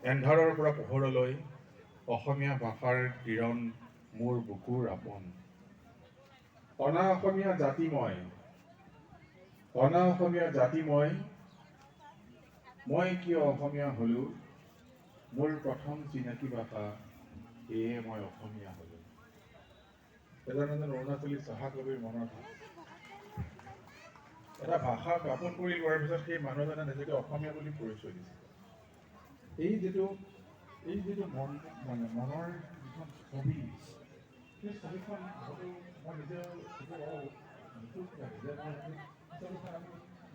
এন্ধাৰৰ পৰা পোহৰলৈ অসমীয়া ভাষাৰ কিৰণ মোৰ বুকুৰ আপোন। অনা অসমীয়া জাতি মই কিয় অসমীয়া হলো, মোৰ প্ৰথম চিনাকি ভাষা এয়ে মই অসমীয়া হলো। এজন অৰুণাচলী সহাকবিৰ মনৰ ভাৱ। এটা ভাষাক আপোন কৰি লোৱাৰ পিছত সেই মানুহজনে নিজকে অসমীয়া বুলি পৰিচয় দিছে। এই যিটো মনৰ যিখন ছবি, সেই ছবিখন হয়তো মই নিজে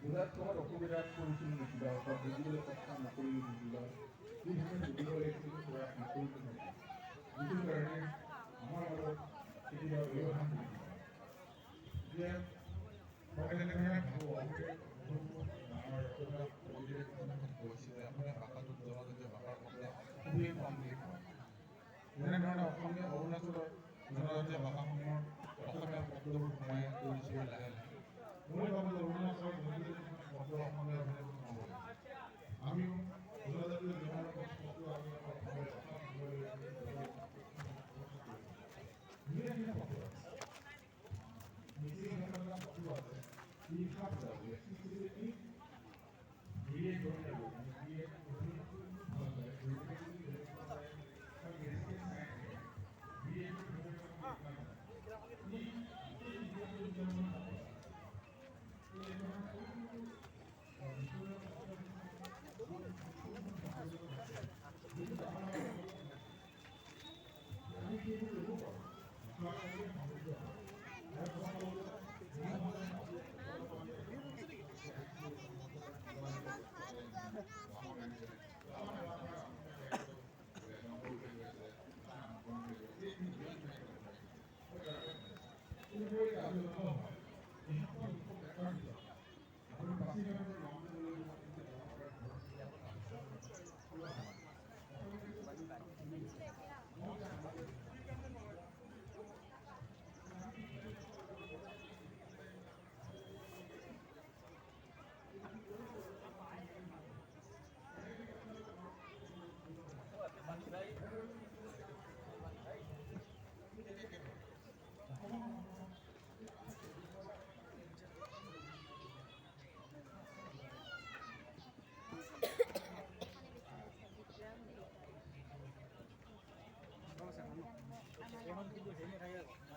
বুজাত ক'ৰবাত অসুবিধাত পৰিছিলোঁ নেকি বা বুজিবলৈ চেষ্টা নকৰিলোঁ নেকি বা যিধৰণে বুজিব লাগিছিল প্ৰয়াস নকৰিলোঁ নেকি, যিটো কাৰণে আমাৰ মাজত কেতিয়াবা ব্যৱধান সৃষ্টি হয়। এতিয়া মই তেনেধৰণে ভাবোঁ বহুত ডাঙৰ অসমীয়া কবিতাই কিছুমান কৈছে যে অসমীয়া ভাষাটোত জনজাতীয় ভাষাৰ শব্দ খুবেই কম বুলি ভাবোঁ। যেনেধৰণে অসমীয়া অৰুণাচলৰ জনজাতীয় ভাষাসমূহৰ অসমীয়া শব্দবোৰ সোমাই পৰিছে লাহে লাহে,